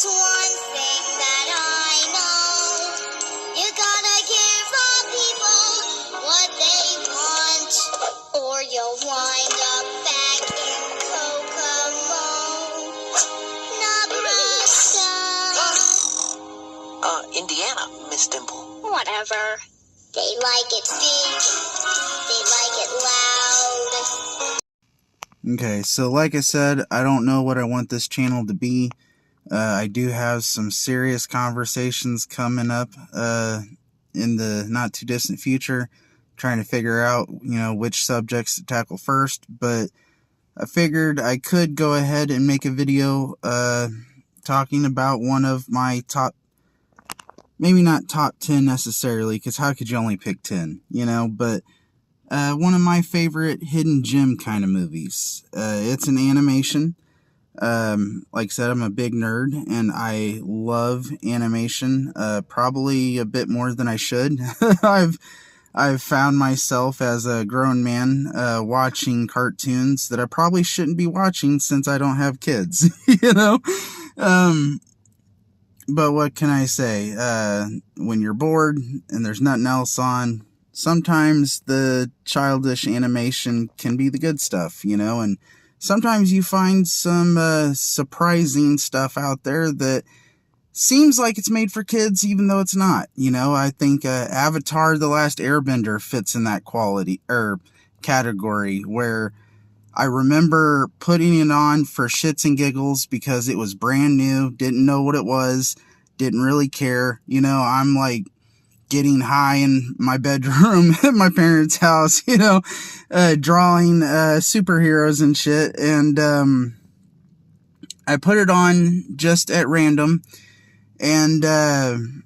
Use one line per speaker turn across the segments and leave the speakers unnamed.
there's one thing that I know. You gotta give the people what they want, or you'll wind up back in Kokomo, Nebraska.
Indiana, Miss Dimple.
Whatever. They like it big. They like it loud.
Okay, so like I said, I don't know what I want this channel to be. I do have some serious conversations coming up in the not too distant future, trying to figure out, which subjects to tackle first, but I figured I could go ahead and make a video talking about one of my top, maybe not top 10 necessarily, because how could you only pick 10, but one of my favorite hidden gem kind of movies. It's an animation. Like I said, I'm a big nerd and I love animation, probably a bit more than I should. I've found myself as a grown man, watching cartoons that I probably shouldn't be watching since I don't have kids, but what can I say? When you're bored and there's nothing else on, sometimes the childish animation can be the good stuff, and sometimes you find some surprising stuff out there that seems like it's made for kids, even though it's not. I think Avatar: The Last Airbender fits in that quality or category, where I remember putting it on for shits and giggles because it was brand new, didn't know what it was, didn't really care. I'm like getting high in my bedroom at my parents' house, drawing superheroes and shit. And I put it on just at random. And the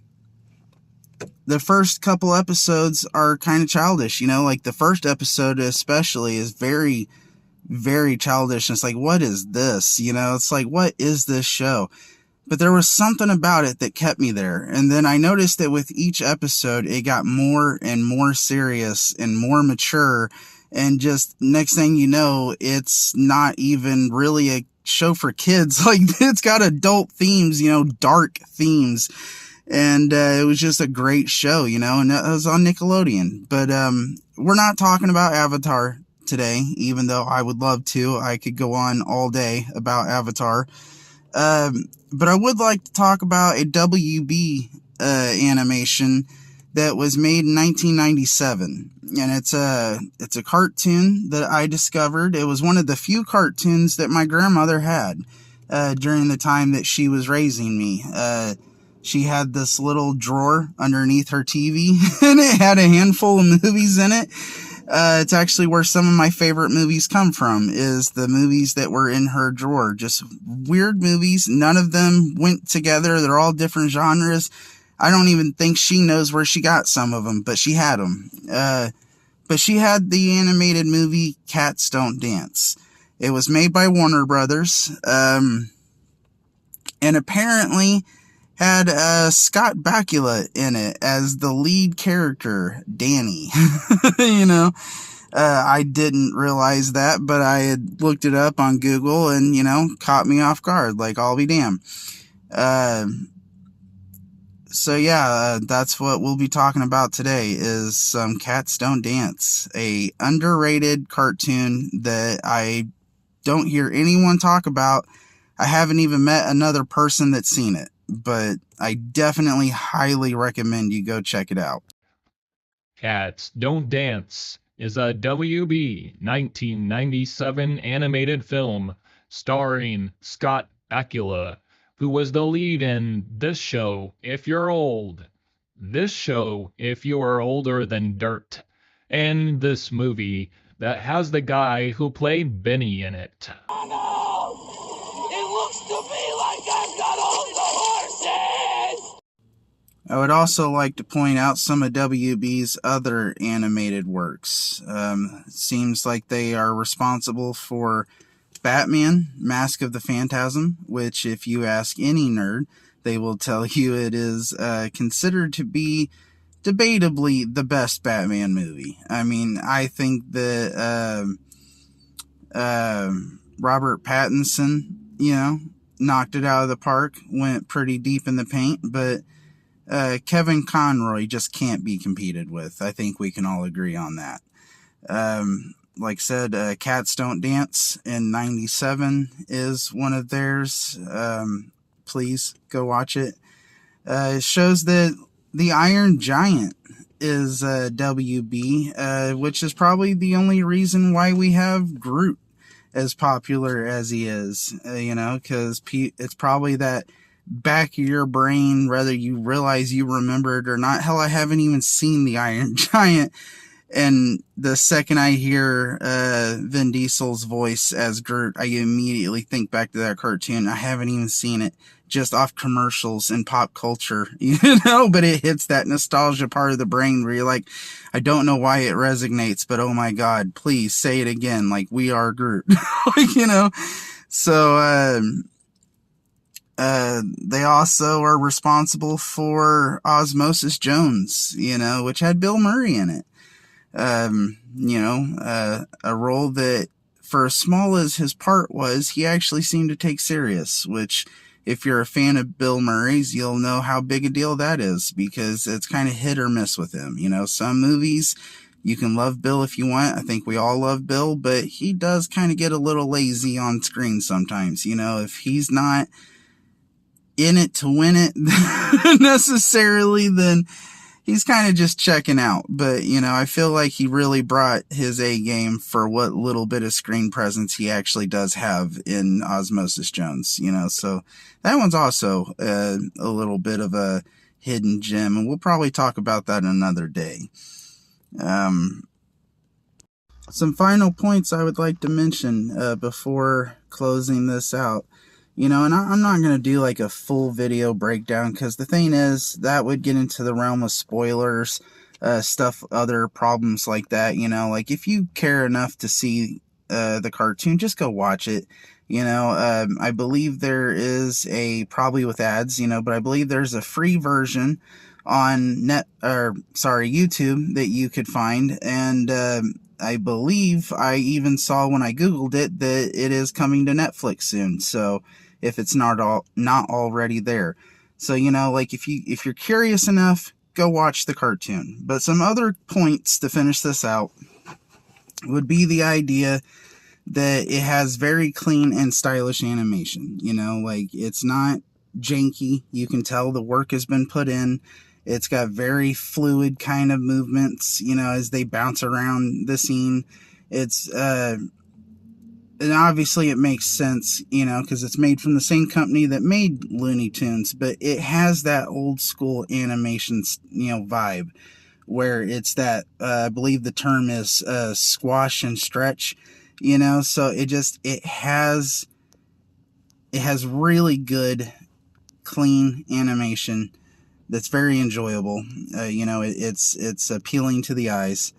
first couple episodes are kind of childish, like the first episode especially is very, very childish. And it's like, what is this? It's like, what is this show? But there was something about it that kept me there. And then I noticed that with each episode, it got more and more serious and more mature. And just next thing you know, it's not even really a show for kids. Like, it's got adult themes, dark themes. And it was just a great show, and it was on Nickelodeon. But we're not talking about Avatar today, even though I would love to. I could go on all day about Avatar. But I would like to talk about a WB animation that was made in 1997. And it's a cartoon that I discovered. It was one of the few cartoons that my grandmother had during the time that she was raising me. She had this little drawer underneath her TV, and it had a handful of movies in it. It's actually where some of my favorite movies come from, is the movies that were in her drawer. Just weird movies. None of them went together. They're all different genres. I don't even think she knows where she got some of them, but she had them. But she had the animated movie Cats Don't Dance. It was made by Warner Brothers, and apparently had Scott Bakula in it as the lead character, Danny. I didn't realize that, but I had looked it up on Google and, caught me off guard, like, I'll be damned. So yeah, that's what we'll be talking about today, is some Cats Don't Dance, a underrated cartoon that I don't hear anyone talk about. I haven't even met another person that's seen it, but I definitely highly recommend you go check it out.
Cats Don't Dance is a WB 1997 animated film starring Scott Bakula, who was the lead in This Show If You're Old, This Show If You Are Older Than Dirt, and this movie that has the guy who played Benny in it.
Oh no! It looks to me like I've got all the horses!
I would also like to point out some of WB's other animated works. It seems like they are responsible for Batman, Mask of the Phantasm, which if you ask any nerd, they will tell you it is considered to be debatably the best Batman movie. I mean, I think that Robert Pattinson, knocked it out of the park, went pretty deep in the paint, but Kevin Conroy just can't be competed with. I think we can all agree on that. Like I said, Cats Don't Dance in 97 is one of theirs. Please go watch it. It shows that the Iron Giant is WB, which is probably the only reason why we have Groot as popular as he is, because it's probably that back of your brain, whether you realize you remember it or not. Hell, I haven't even seen the Iron Giant, and the second I hear Vin Diesel's voice as Groot, I immediately think back to that cartoon. I haven't even seen it, just off commercials and pop culture, but it hits that nostalgia part of the brain where you're like, I don't know why it resonates, but oh my God, please say it again. Like, we are Groot, So, they also are responsible for Osmosis Jones, which had Bill Murray in it. A role that, for as small as his part was, he actually seemed to take serious, which, if you're a fan of Bill Murray's, you'll know how big a deal that is, because it's kind of hit or miss with him. Some movies, you can love Bill if you want. I think we all love Bill, but he does kind of get a little lazy on screen sometimes. If he's not in it to win it necessarily, then he's kind of just checking out. But, I feel like he really brought his A game for what little bit of screen presence he actually does have in Osmosis Jones, so that one's also a little bit of a hidden gem, and we'll probably talk about that another day. Some final points I would like to mention before closing this out. And I'm not going to do like a full video breakdown, because the thing is, that would get into the realm of spoilers, other problems like that. Like, if you care enough to see the cartoon, just go watch it. I believe there is probably with ads, but I believe there's a free version on YouTube that you could find. And I believe I even saw when I Googled it that it is coming to Netflix soon. So, if it's not already there. So, like, if you're curious enough, go watch the cartoon. But some other points to finish this out would be the idea that it has very clean and stylish animation. Like, it's not janky. You can tell the work has been put in. It's got very fluid kind of movements, as they bounce around the scene. It's, and obviously it makes sense, because it's made from the same company that made Looney Tunes, but it has that old school animation, vibe, where it's that, I believe the term is squash and stretch, so it has really good, clean animation that's very enjoyable. It's appealing to the eyes.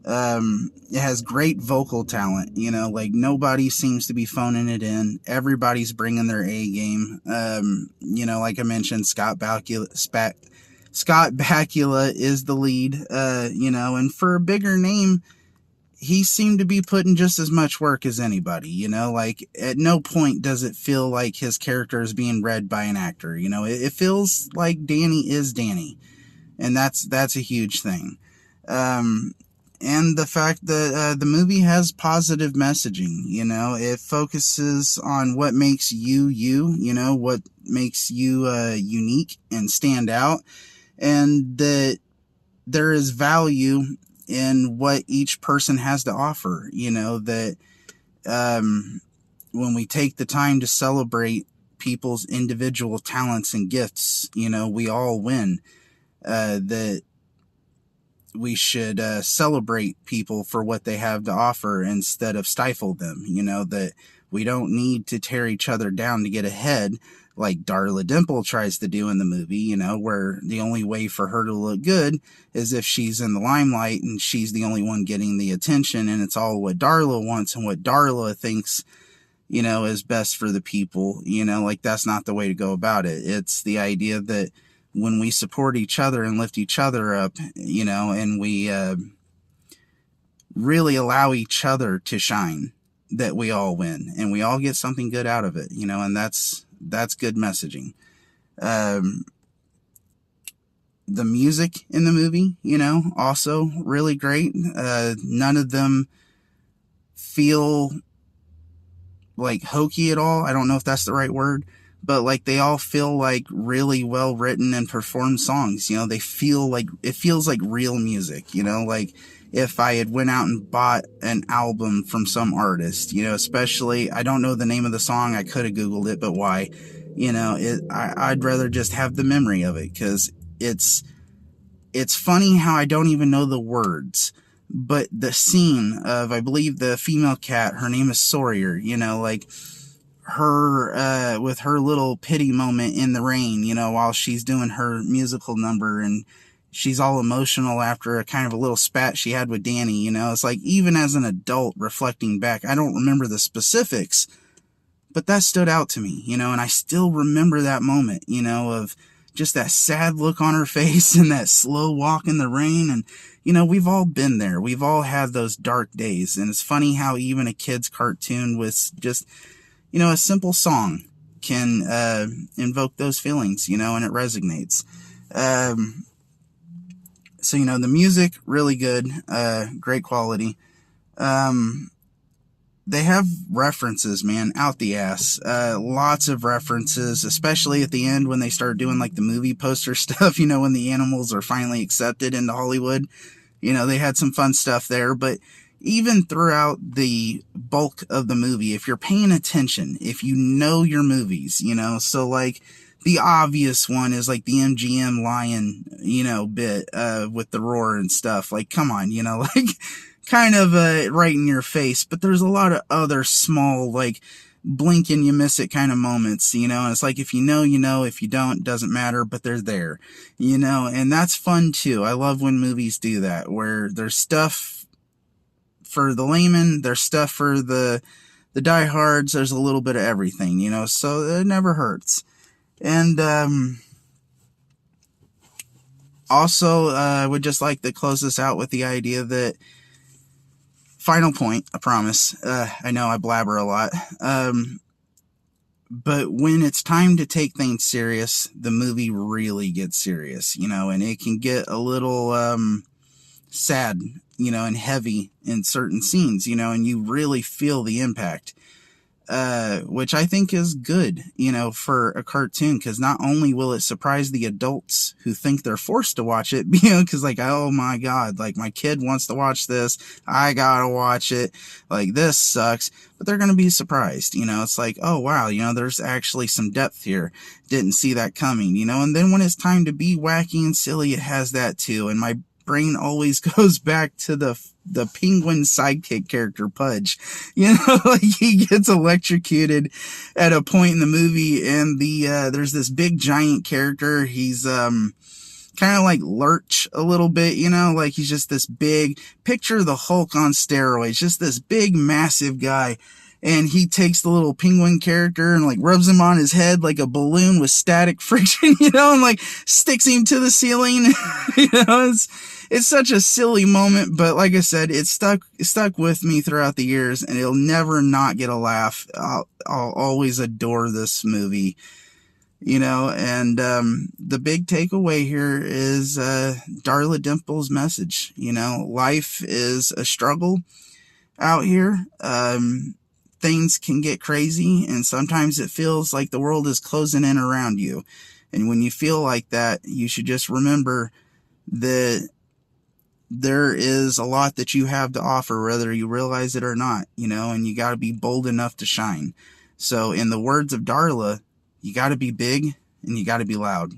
It has great vocal talent, like, nobody seems to be phoning it in. Everybody's bringing their A game. Like I mentioned, Scott Bakula is the lead, and for a bigger name, he seemed to be putting just as much work as anybody, like, at no point does it feel like his character is being read by an actor. It feels like Danny is Danny, and that's a huge thing. And the fact that the movie has positive messaging, it focuses on what makes you, what makes you unique and stand out, and that there is value in what each person has to offer, that when we take the time to celebrate people's individual talents and gifts, we all win, that we should celebrate people for what they have to offer instead of stifle them, that we don't need to tear each other down to get ahead, like Darla Dimple tries to do in the movie, where the only way for her to look good is if she's in the limelight and she's the only one getting the attention, and it's all what Darla wants and what Darla thinks, is best for the people, like, that's not the way to go about it. It's the idea that when we support each other and lift each other up, and we really allow each other to shine, that we all win and we all get something good out of it, and that's That's good messaging. The music in the movie, also really great. None of them feel like hokey at all. I don't know if that's the right word, but like they all feel like really well written and performed songs. They feel like, it feels like real music, like if I had went out and bought an album from some artist, especially, I don't know the name of the song. I could have Googled it, but why? I'd rather just have the memory of it, because it's funny how I don't even know the words. But the scene of, I believe the female cat, her name is Sawyer, like her, with her little pity moment in the rain, while she's doing her musical number, and she's all emotional after a kind of a little spat she had with Danny, it's like, even as an adult reflecting back, I don't remember the specifics, but that stood out to me, and I still remember that moment, of just that sad look on her face and that slow walk in the rain. And, we've all been there. We've all had those dark days. And it's funny how even a kid's cartoon with just, a simple song can invoke those feelings, and it resonates. So, the music, really good, great quality. They have references, man, out the ass. Lots of references, especially at the end when they start doing like the movie poster stuff, when the animals are finally accepted into Hollywood. They had some fun stuff there, but even throughout the bulk of the movie, if you're paying attention, if you know your movies, so like the obvious one is like the MGM lion, bit, with the roar and stuff. Like, come on, like, kind of right in your face, but there's a lot of other small, like, blink and you miss it kind of moments, and it's like, if you know, if you don't, doesn't matter, but they're there, and that's fun too. I love when movies do that, where there's stuff for the layman, there's stuff for the diehards, there's a little bit of everything, so it never hurts. And also, I would just like to close this out with the idea that, final point, I promise. I know I blabber a lot. But when it's time to take things serious, the movie really gets serious, and it can get a little sad, and heavy in certain scenes, and you really feel the impact. Which I think is good, for a cartoon, because not only will it surprise the adults who think they're forced to watch it, because like, oh my God, like my kid wants to watch this, I gotta watch it, like this sucks, but they're gonna be surprised, it's like, oh wow, there's actually some depth here, didn't see that coming, and then when it's time to be wacky and silly, it has that too, and my brain always goes back to the penguin sidekick character Pudge, like he gets electrocuted at a point in the movie, and there's this big giant character. He's kind of like Lurch a little bit, like he's just this big, picture the Hulk on steroids, just this big massive guy. And he takes the little penguin character and like rubs him on his head like a balloon with static friction, and like sticks him to the ceiling. It's such a silly moment, but like I said, it stuck with me throughout the years, and it'll never not get a laugh. I'll always adore this movie, and the big takeaway here is Darla Dimple's message. Life is a struggle out here. Things can get crazy, and sometimes it feels like the world is closing in around you. And when you feel like that, you should just remember that there is a lot that you have to offer, whether you realize it or not, and you got to be bold enough to shine. So in the words of Darla, you got to be big and you got to be loud.